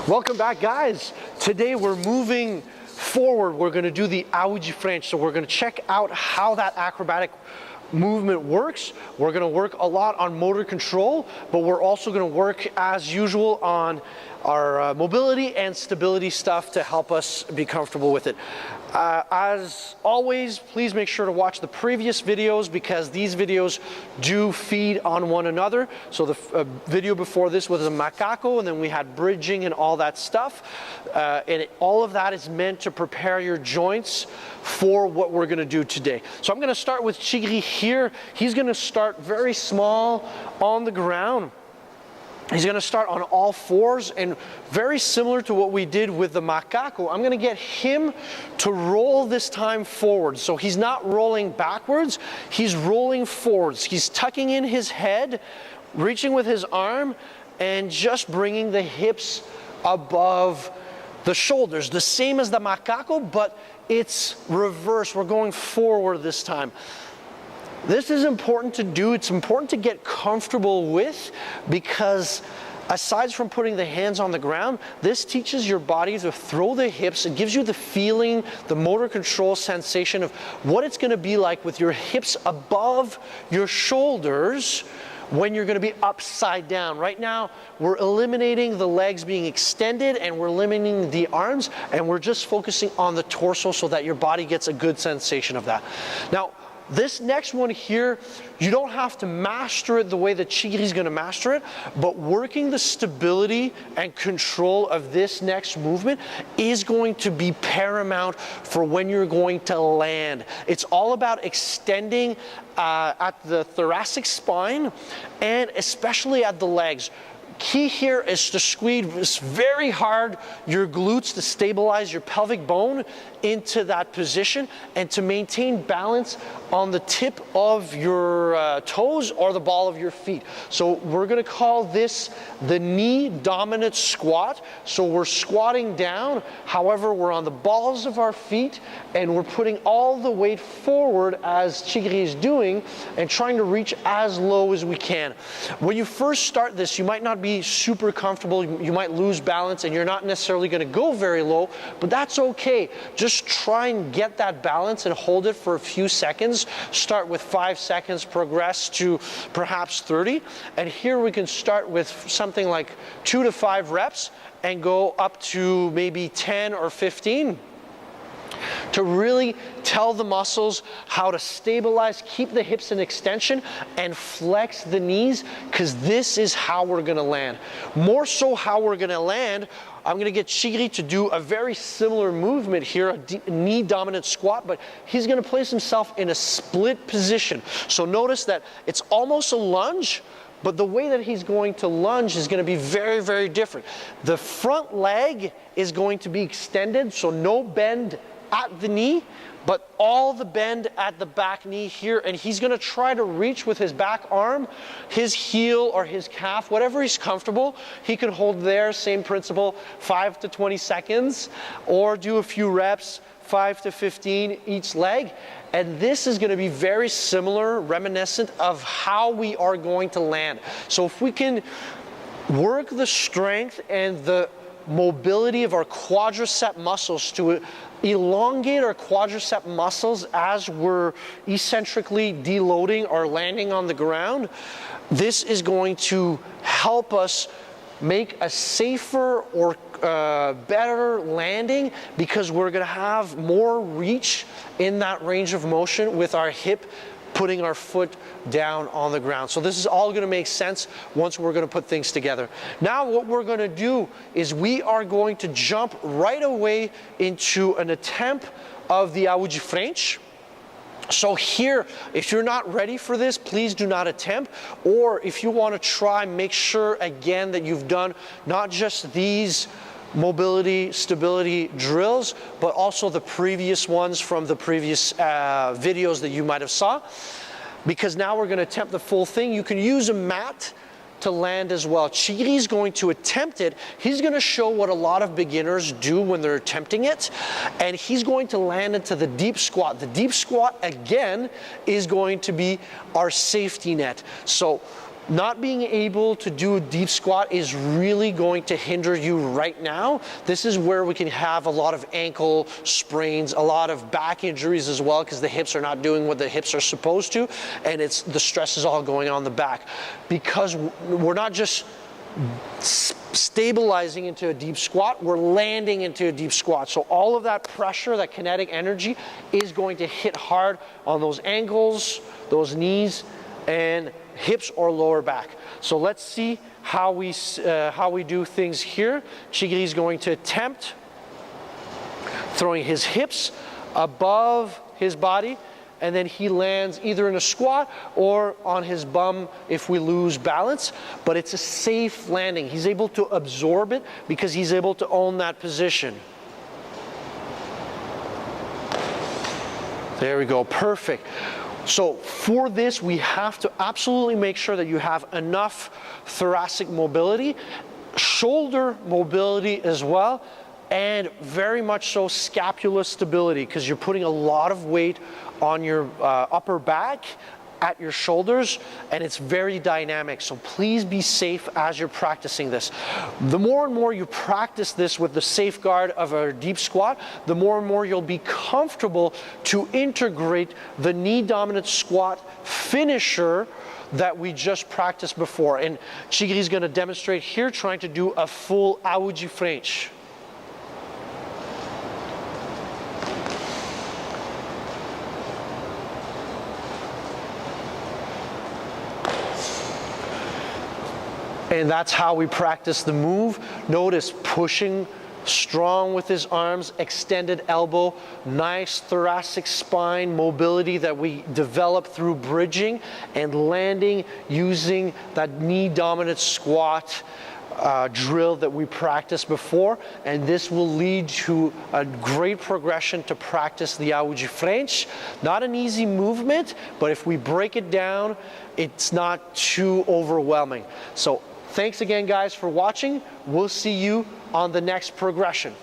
Welcome back, guys. Today we're moving forward. We're going to do the E11 Frente. So we're going to check out how that acrobatic movement works. We're going to work a lot on motor control, but we're also going to work as usual on our mobility and stability stuff to help us be comfortable with it. As always, please make sure to watch the previous videos because these videos do feed on one another. So the video before this was a macaco, and then we had bridging and all that stuff. All of that is meant to prepare your joints for what we're going to do today. So I'm going to start with Chigri here. He's going to start very small on the ground. He's going to start on all fours, and very similar to what we did with the macaco, I'm going to get him to roll this time forward. So he's not rolling backwards, he's rolling forwards. He's tucking in his head, reaching with his arm, and just bringing the hips above the shoulders. The same as the macaco, but it's reverse. We're going forward this time. This is important to do. It's important to get comfortable with because aside from putting the hands on the ground, this teaches your body to throw the hips. It gives you the feeling, the motor control sensation of what it's going to be like with your hips above your shoulders when you're going to be upside down. Right now, we're eliminating the legs being extended and we're eliminating the arms, and we're just focusing on the torso so that your body gets a good sensation of that. Now, this next one here, you don't have to master it the way that Chigri's going to master it, but working the stability and control of this next movement is going to be paramount for when you're going to land. It's all about extending at the thoracic spine and especially at the legs. Key here is to squeeze very hard your glutes to stabilize your pelvic bone into that position and to maintain balance on the tip of your toes or the ball of your feet. So we're going to call this the knee dominant squat. So we're squatting down, however we're on the balls of our feet and we're putting all the weight forward as Chigri is doing and trying to reach as low as we can. When you first start this, you might not be super comfortable, you might lose balance and you're not necessarily going to go very low, but that's okay. Just try and get that balance and hold it for a few seconds. Start with 5 seconds, progress to perhaps 30, and here we can start with something like 2 to 5 reps and go up to maybe 10 or 15. To really tell the muscles how to stabilize, keep the hips in extension, and flex the knees, because this is how we're going to land. More so how we're going to land, I'm going to get Chigri to do a very similar movement here, a knee dominant squat, but he's going to place himself in a split position. So notice that it's almost a lunge, but the way that he's going to lunge is going to be very, very different. The front leg is going to be extended, so no bend at the knee, but all the bend at the back knee here, and he's going to try to reach with his back arm, his heel or his calf, whatever he's comfortable. He can hold there, same principle, 5 to 20 seconds, or do a few reps, 5 to 15 each leg. And this is going to be very similar, reminiscent of how we are going to land. So if we can work the strength and the mobility of our quadricep muscles to elongate our quadricep muscles as we're eccentrically deloading or landing on the ground, this is going to help us make a safer or better landing, because we're going to have more reach in that range of motion with our hip putting our foot down on the ground. So this is all going to make sense once we're going to put things together. Now what we're going to do is we are going to jump right away into an attempt of the E11 Frente. So here, if you're not ready for this, please do not attempt. Or if you want to try, make sure again that you've done not just these mobility, stability drills, but also the previous ones from the previous videos that you might have saw. Because now we're going to attempt the full thing. You can use a mat to land as well. Chigri is going to attempt it. He's going to show what a lot of beginners do when they're attempting it, and he's going to land into the deep squat. The deep squat, again, is going to be our safety net. So not being able to do a deep squat is really going to hinder you right now. This is where we can have a lot of ankle sprains, a lot of back injuries as well, because the hips are not doing what the hips are supposed to, and the stress is all going on the back. Because we're not just stabilizing into a deep squat, we're landing into a deep squat. So all of that pressure, that kinetic energy, is going to hit hard on those ankles, those knees, and hips or lower back. So let's see how we do things here. Chigri is going to attempt throwing his hips above his body, and then he lands either in a squat or on his bum if we lose balance, but it's a safe landing. He's able to absorb it because he's able to own that position. There we go, perfect. So for this, we have to absolutely make sure that you have enough thoracic mobility, shoulder mobility as well, and very much so scapular stability, because you're putting a lot of weight on your upper back, at your shoulders, and it's very dynamic. So please be safe as you're practicing this. The more and more you practice this with the safeguard of a deep squat, the more and more you'll be comfortable to integrate the knee dominant squat finisher that we just practiced before. And Chigri is going to demonstrate here, trying to do a full Aoji French. And that's how we practice the move. Notice pushing strong with his arms, extended elbow, nice thoracic spine mobility that we develop through bridging, and landing using that knee dominant squat drill that we practiced before. And this will lead to a great progression to practice the Aoji French. Not an easy movement, but if we break it down, it's not too overwhelming. So thanks again, guys, for watching. We'll see you on the next progression.